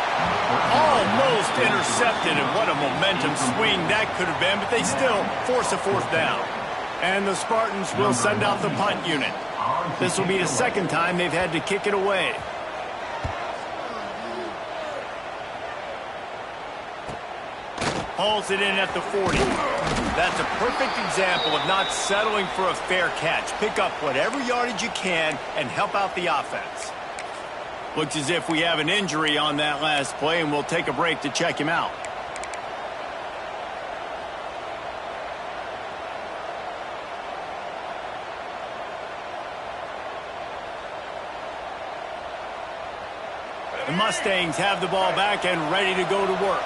Almost intercepted, and what a momentum swing that could have been, but they still force a 4th down. And the Spartans will send out the punt unit. This will be the 2nd time they've had to kick it away. Hauls it in at the 40. That's a perfect example of not settling for a fair catch. Pick up whatever yardage you can and help out the offense. Looks as if we have an injury on that last play, and we'll take a break to check him out. The Mustangs have the ball back and ready to go to work.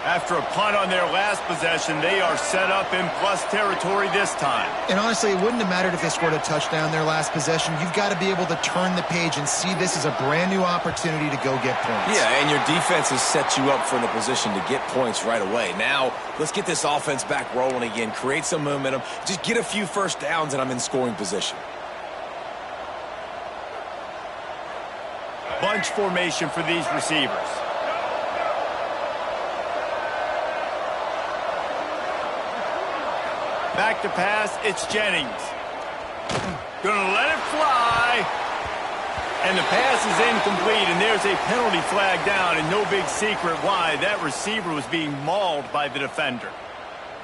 After a punt on their last possession, they are set up in plus territory this time. And honestly, it wouldn't have mattered if they scored a touchdown their last possession. You've got to be able to turn the page and see this as a brand new opportunity to go get points. Yeah, and your defense has set you up for the position to get points right away. Now, let's get this offense back rolling again, create some momentum, just get a few first downs, and I'm in scoring position. Bunch formation for these receivers. Back to pass, it's Jennings. Gonna let it fly. And the pass is incomplete, and there's a penalty flag down, and no big secret why. That receiver was being mauled by the defender.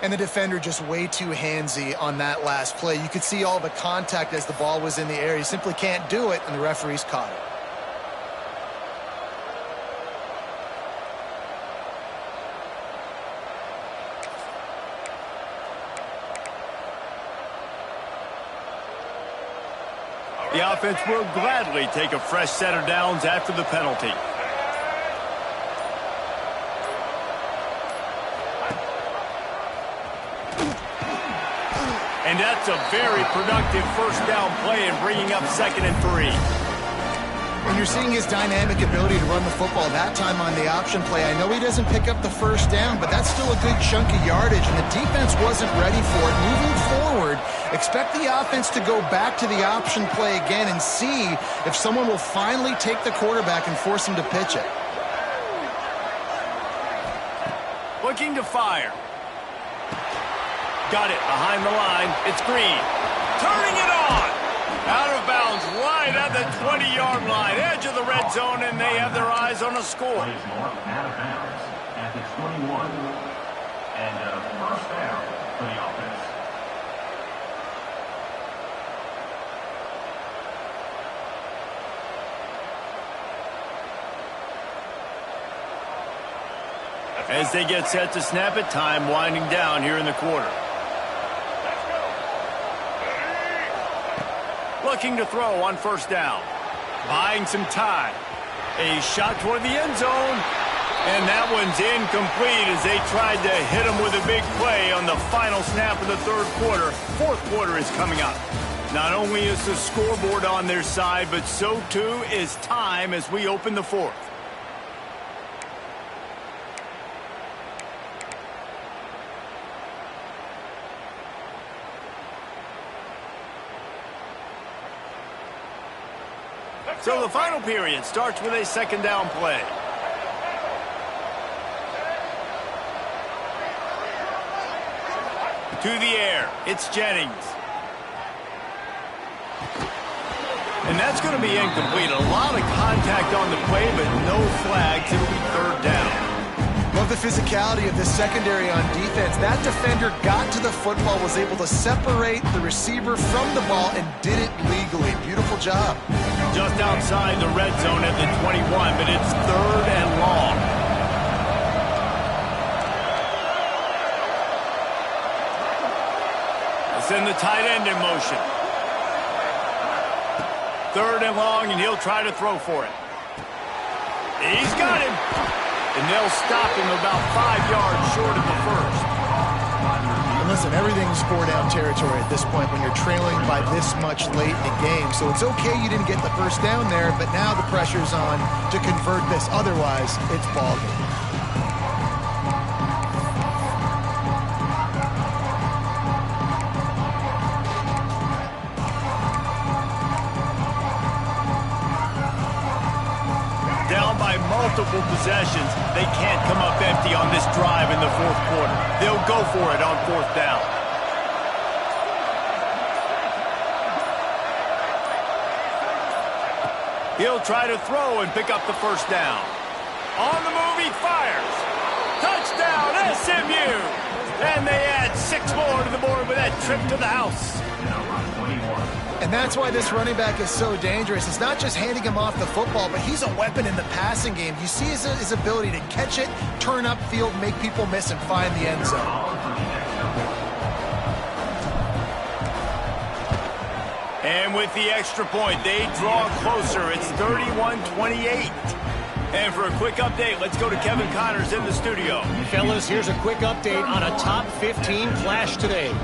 And the defender just way too handsy on that last play. You could see all the contact as the ball was in the air. He simply can't do it, and the referees caught it. The offense will gladly take a fresh set of downs after the penalty. And that's a very productive first down play in bringing up 2nd and 3. And you're seeing his dynamic ability to run the football, that time on the option play. I know he doesn't pick up the first down, but that's still a good chunk of yardage, and the defense wasn't ready for it. Moving forward, expect the offense to go back to the option play again and see if someone will finally take the quarterback and force him to pitch it. Looking to fire. Got it behind the line. It's Green. Turning it on. Out of bounds, right at the 20-yard line. Edge of the red zone, and they have their eyes on a score. Plays North out of bounds at the 21. And a first down for the offense. As they get set to snap it, time winding down here in the quarter. Looking to throw on first down. Buying some time. A shot toward the end zone. And that one's incomplete as they tried to hit him with a big play on the final snap of the third quarter. Fourth quarter is coming up. Not only is the scoreboard on their side, but so too is time as we open the fourth. So the final period starts with a second down play. To the air, it's Jennings. And that's going to be incomplete. A lot of contact on the play, but no flags. It'll be third down. Love the physicality of this secondary on defense. That defender got to the football, was able to separate the receiver from the ball, and did it legally. Beautiful job. Just outside the red zone at the 21, but it's third and long. It's in the tight end in motion. Third and long, and he'll try to throw for it. He's got him. And they'll stop him about 5 yards short of the first. And listen, everything's four-down territory at this point when you're trailing by this much late in the game. So it's okay you didn't get the first down there, but now the pressure's on to convert this. Otherwise, it's ball game. Down by multiple possessions, they can't come up empty on this drive in the fourth quarter. They'll go for it on fourth down. He'll try to throw and pick up the first down. On the move, he fires. Touchdown, SMU! And they add 6 more to the board with that trip to the house. And that's why this running back is so dangerous. It's not just handing him off the football, but he's a weapon in the passing game. You see his ability to catch it, turn upfield, make people miss, and find the end zone. And with the extra point, they draw closer. It's 31-28. And for a quick update, let's go to Kevin Connors in the studio. Fellas, here's a quick update on a top 15 clash today.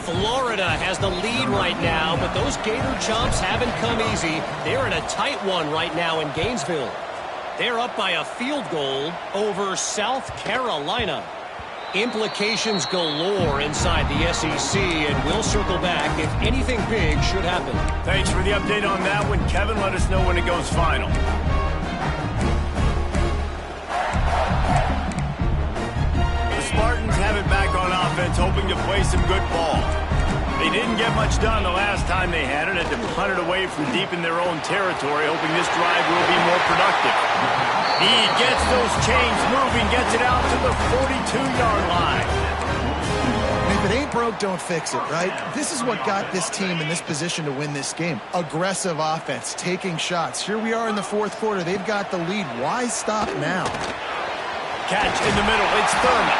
Florida has the lead right now, but those Gator Chomps haven't come easy. They're in a tight one right now in Gainesville. They're up by a field goal over South Carolina. Implications galore inside the SEC, and we'll circle back if anything big should happen. Thanks for the update on that one, Kevin. Let us know when it goes final. The Spartans have it back on offense defense hoping to play some good ball. They didn't get much done the last time they had it. Had to punt it away from deep in their own territory, hoping this drive will be more productive. He gets those chains moving, gets it out to the 42-yard line. If it ain't broke, don't fix it, right? This is what got this team in this position to win this game. Aggressive offense, taking shots. Here we are in the fourth quarter. They've got the lead. Why stop now? Catch in the middle. It's Thurman.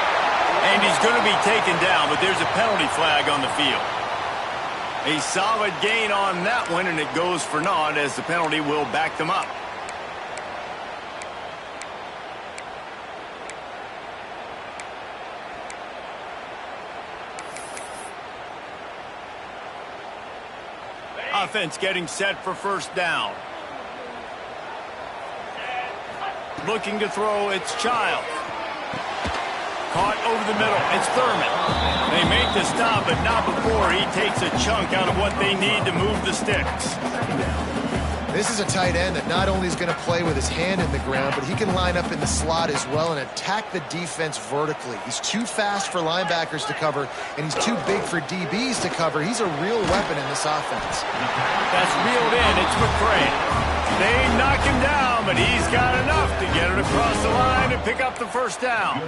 And he's going to be taken down, but there's a penalty flag on the field. A solid gain on that one, and it goes for naught as the penalty will back them up. Offense getting set for first down. Looking to throw, it's Child. Caught over the middle, it's Thurman. They make the stop, but not before he takes a chunk out of what they need to move the sticks. This is a tight end that not only is going to play with his hand in the ground, but he can line up in the slot as well and attack the defense vertically. He's too fast for linebackers to cover, and he's too big for DBs to cover. He's a real weapon in this offense. That's reeled in. It's McCray. They knock him down, but he's got enough to get it across the line and pick up the first down.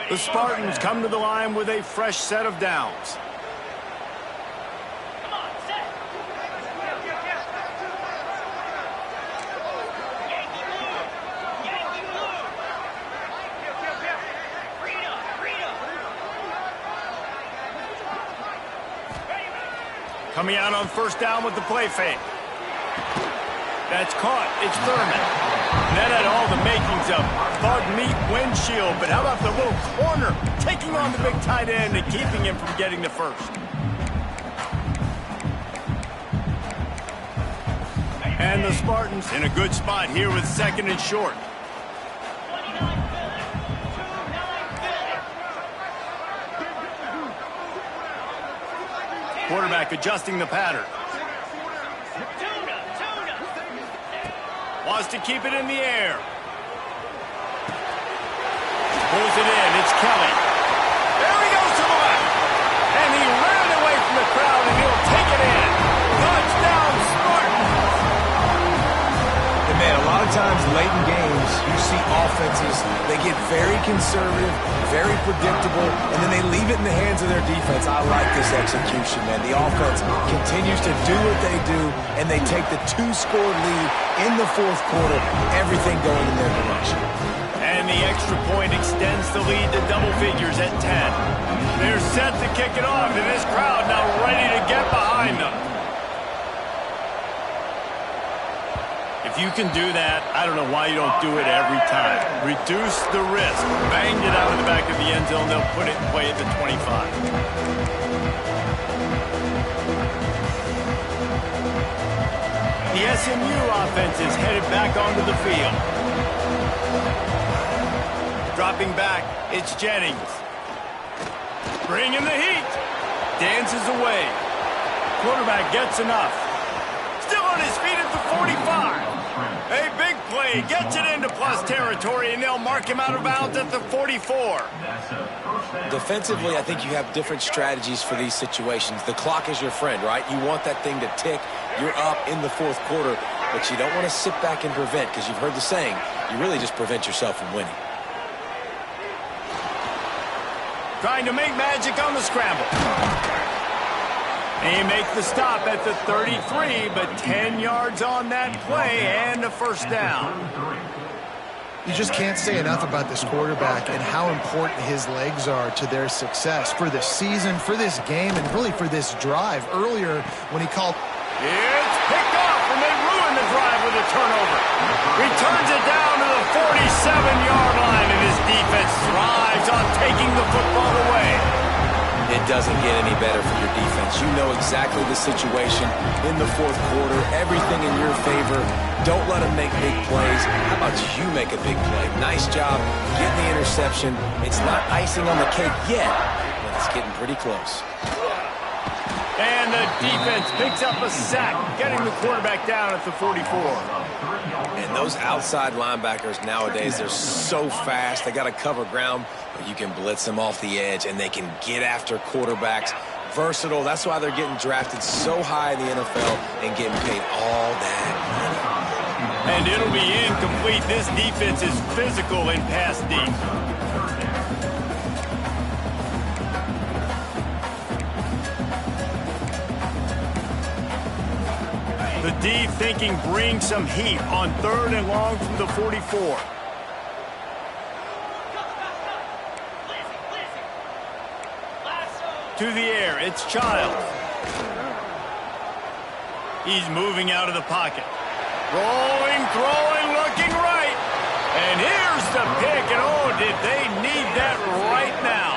The Spartans come to the line with a fresh set of downs. Coming out on first down with the play fake. That's caught. It's Thurman. That had all the makings of bug meat windshield, but how about the little corner taking on the big tight end and keeping him from getting the first? And the Spartans in a good spot here with second and short. Quarterback adjusting the pattern. Wants to keep it in the air. Pulls it in. It's Kelly. There he goes to the left. And he ran away from the crowd, and he'll take it in. Touchdown, Spartans. And man, a lot of times late in games, you see offenses, they get very conservative, very predictable, and then they leave it in the hands of their defense. I like this execution, man. The offense continues to do what they do, and they take the 2-score lead in the fourth quarter, everything going in their direction. And the extra point extends the lead to double figures at 10. They're set to kick it off, and this crowd now ready to get behind them. If you can do that, I don't know why you don't do it every time. Reduce the risk. Banged it out of the back of the end zone. They'll put it in play at the 25. The SMU offense is headed back onto the field. Dropping back, it's Jennings. Bringing the heat. Dances away. Quarterback gets enough. Still on his feet at the 45. A big play, gets it into plus territory, and they'll mark him out of bounds at the 44. Defensively, I think you have different strategies for these situations. The clock is your friend, right? You want that thing to tick. You're up in the fourth quarter, but you don't want to sit back and prevent, because you've heard the saying, you really just prevent yourself from winning. Trying to make magic on the scramble. They make the stop at the 33, but 10 yards on that play and a first down. You just can't say enough about this quarterback and how important his legs are to their success for this season, for this game, and really for this drive. Earlier, when he called... It's picked off, and they ruin the drive with a turnover. Returns it down to the 47-yard line, and his defense thrives on taking the football away. It doesn't get any better for your defense. You know exactly the situation in the fourth quarter. Everything in your favor. Don't let them make big plays. How about you make a big play? Nice job getting the interception. It's not icing on the cake yet, but it's getting pretty close. And the defense picks up a sack, getting the quarterback down at the 44. And those outside linebackers nowadays, they're so fast. They got to cover ground, but you can blitz them off the edge, and they can get after quarterbacks. Versatile. That's why they're getting drafted so high in the NFL and getting paid all that money. And it'll be incomplete. This defense is physical in pass deep. The D thinking bring some heat on 3rd and long from the 44. To the air, it's Childs. He's moving out of the pocket. Rolling, throwing, looking right. And here's the pick, and oh, did they need that right now.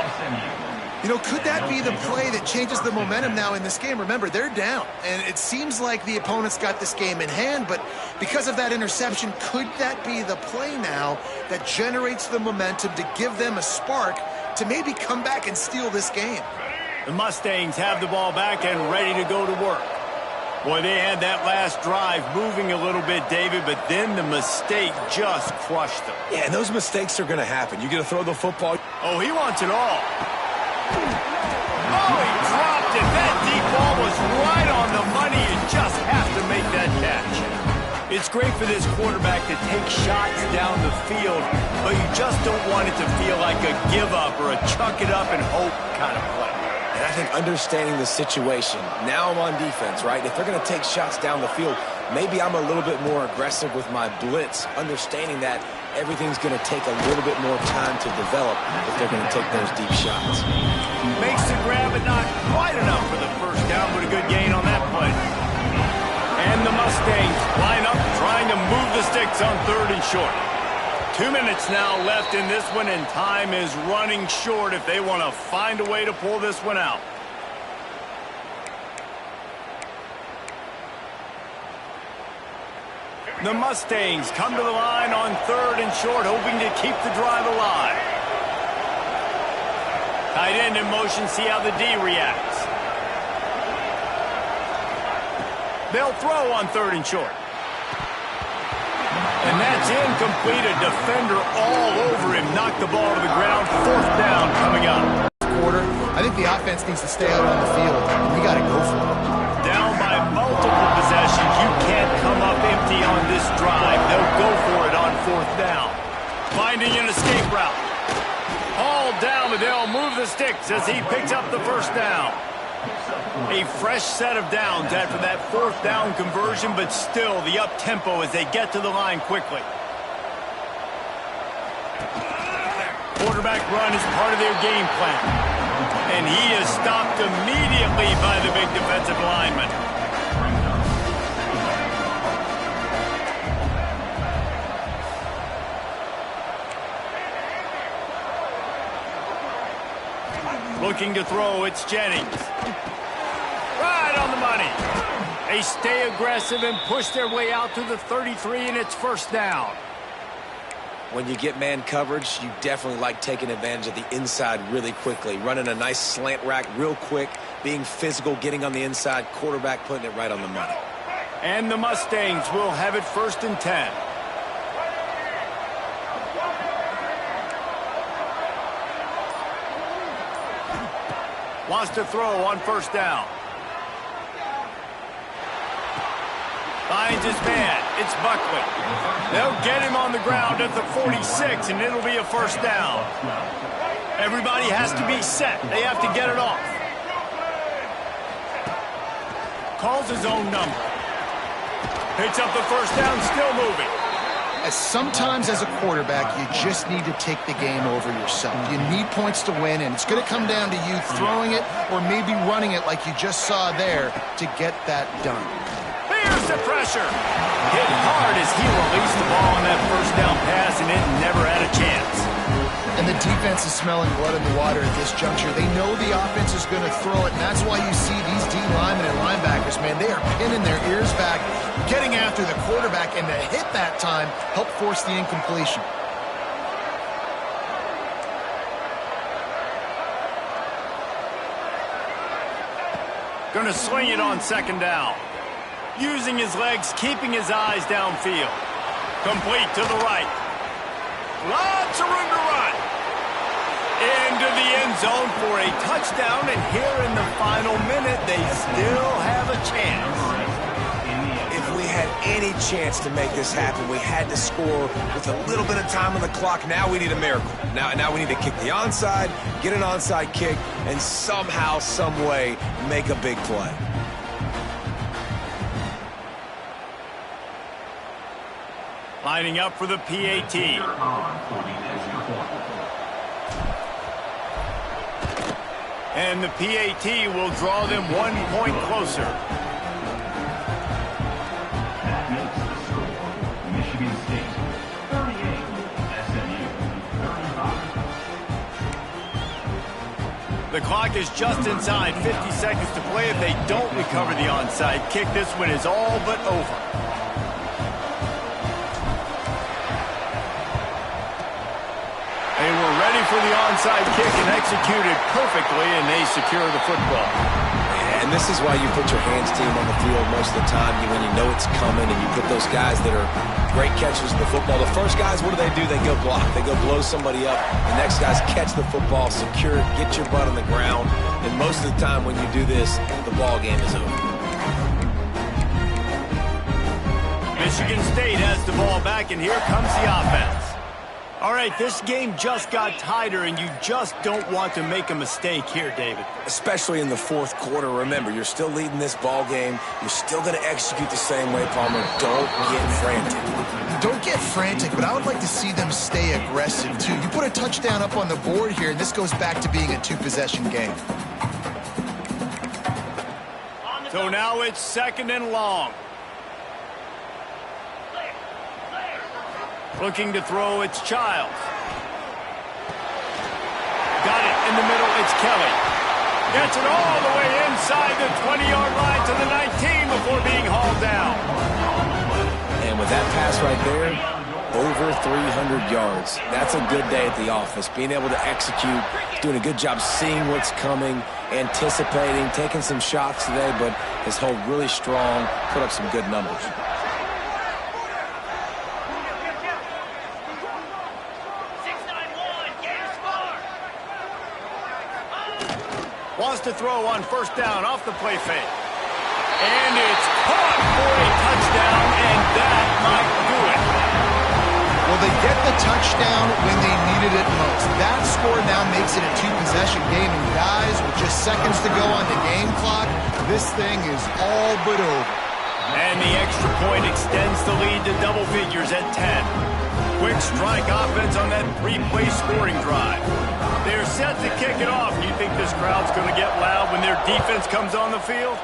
You know, could that be the play that changes the momentum now in this game? Remember, they're down, and it seems like the opponent's got this game in hand, but because of that interception, could that be the play now that generates the momentum to give them a spark to maybe come back and steal this game? The Mustangs have the ball back and ready to go to work. Boy, they had that last drive moving a little bit, David, but then the mistake just crushed them. Yeah, and those mistakes are going to happen. You're going to throw the football. Oh, he wants it all. Oh, he dropped it. That deep ball was right on the money. You just have to make that catch. It's great for this quarterback to take shots down the field, but you just don't want it to feel like a give up or a chuck it up and hope kind of play. And I think understanding the situation, now I'm on defense, right? If they're going to take shots down the field, maybe I'm a little bit more aggressive with my blitz, understanding that everything's going to take a little bit more time to develop if they're going to take those deep shots. Makes the grab, but not quite enough for the first down, but a good gain on that play. And the Mustangs line up, trying to move the sticks on 3rd and short. 2 minutes now left in this one, and time is running short if they want to find a way to pull this one out. The Mustangs come to the line on 3rd and short, hoping to keep the drive alive. Tight end in motion, see how the D reacts. They'll throw on 3rd and short. And that's incomplete. A defender all over him. Knocked the ball to the ground. 4th down coming up. Quarter, I think the offense needs to stay out on the field. We got to go for it. Down by multiple possessions. You can't come up empty on this drive. They'll go for it on 4th down. Finding an escape route. All down, but they'll move the sticks as he picks up the 1st down. A fresh set of downs after that 4th down conversion, but still the up-tempo as they get to the line quickly. Quarterback run is part of their game plan. And he is stopped immediately by the big defensive lineman. Looking to throw, it's Jennings. Right on the money. They stay aggressive and push their way out to the 33, and it's 1st down. When you get man coverage, you definitely like taking advantage of the inside really quickly, running a nice slant rack real quick, being physical, getting on the inside, quarterback putting it right on the money. And the Mustangs will have it 1st and 10. Wants to throw on 1st down. Finds his man. It's Buckley. They'll get him on the ground at the 46, and it'll be a 1st down. Everybody has to be set. They have to get it off. Calls his own number. Picks up the 1st down, still moving. Sometimes as a quarterback, you just need to take the game over yourself. You need points to win, and it's going to come down to you throwing it or maybe running it like you just saw there to get that done. Here's the pressure. Hit hard as he released the ball on that 1st down pass, and it never had a chance. And the defense is smelling blood in the water at this juncture. They know the offense is going to throw it, and that's why you see these D linemen and linebackers, man, they are pinning their ears back, getting after the quarterback, and to hit that time help force the incompletion. Going to sling it on second down. Using his legs, keeping his eyes downfield. Complete to the right. Lots of room to run. Into the end zone for a touchdown, and here in the final minute, they still have a chance. If we had any chance to make this happen, we had to score with a little bit of time on the clock. Now we need a miracle. Now we need to kick the onside, get an onside kick, and somehow, some way, make a big play. Lining up for the PAT. And the PAT will draw them 1 point closer. That makes the score Michigan State 38, SMU 35. The clock is just inside 50 seconds to play. If they don't recover the onside kick, this one is all but over. They were ready for the onside kick and executed perfectly, and they secure the football. And this is why you put your hands team on the field most of the time when you know it's coming, and you put those guys that are great catchers of the football. The first guys, what do? They go block. They go blow somebody up. The next guys catch the football, secure it, get your butt on the ground. And most of the time when you do this, the ball game is over. Michigan State has the ball back, and here comes the offense. All right, this game just got tighter, and you just don't want to make a mistake here, David. Especially in the fourth quarter. Remember, you're still leading this ball game. You're still going to execute the same way, Palmer. Don't get frantic. Don't get frantic, but I would like to see them stay aggressive, too. You put a touchdown up on the board here, and this goes back to being a two-possession game. So now it's 2nd and long. Looking to throw, it's Childs. Got it in the middle, it's Kelly. Gets it all the way inside the 20-yard line to the 19 before being hauled down. And with that pass right there, over 300 yards. That's a good day at the office. Being able to execute, doing a good job seeing what's coming, anticipating, taking some shots today, but has held really strong, put up some good numbers. Wants to throw on 1st down off the play fake. And it's caught for a touchdown, and that might do it. Well, they get the touchdown when they needed it most. That score now makes it a two-possession game, and guys, with just seconds to go on the game clock, this thing is all but over. And the extra point extends the lead to double figures at 10. Quick strike offense on that 3-play scoring drive. They're set to kick it off. Do you think this crowd's going to get loud when their defense comes on the field?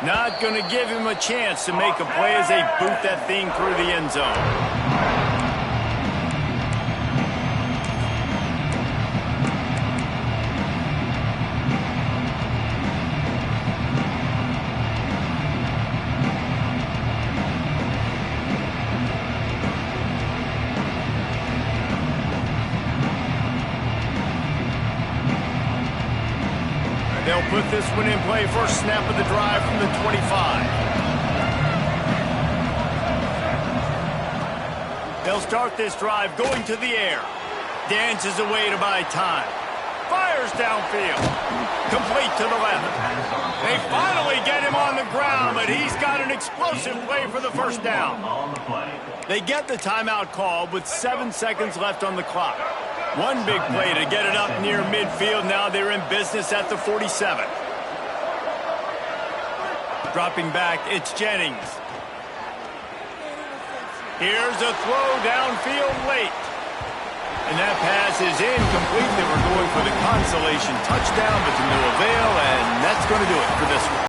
Not going to give him a chance to make a play as they boot that thing through the end zone. They'll put this one in play. First snap of the drive from the 25. They'll start this drive going to the air. Dances away to buy time. Fires downfield. Complete to the left. They finally get him on the ground, but he's got an explosive play for the 1st down. They get the timeout called with 7 seconds left on the clock. One big play to get it up near midfield. Now they're in business at the 47. Dropping back, it's Jennings. Here's a throw downfield late. And that pass is incomplete. They were going for the consolation touchdown, but to no avail, and that's going to do it for this one.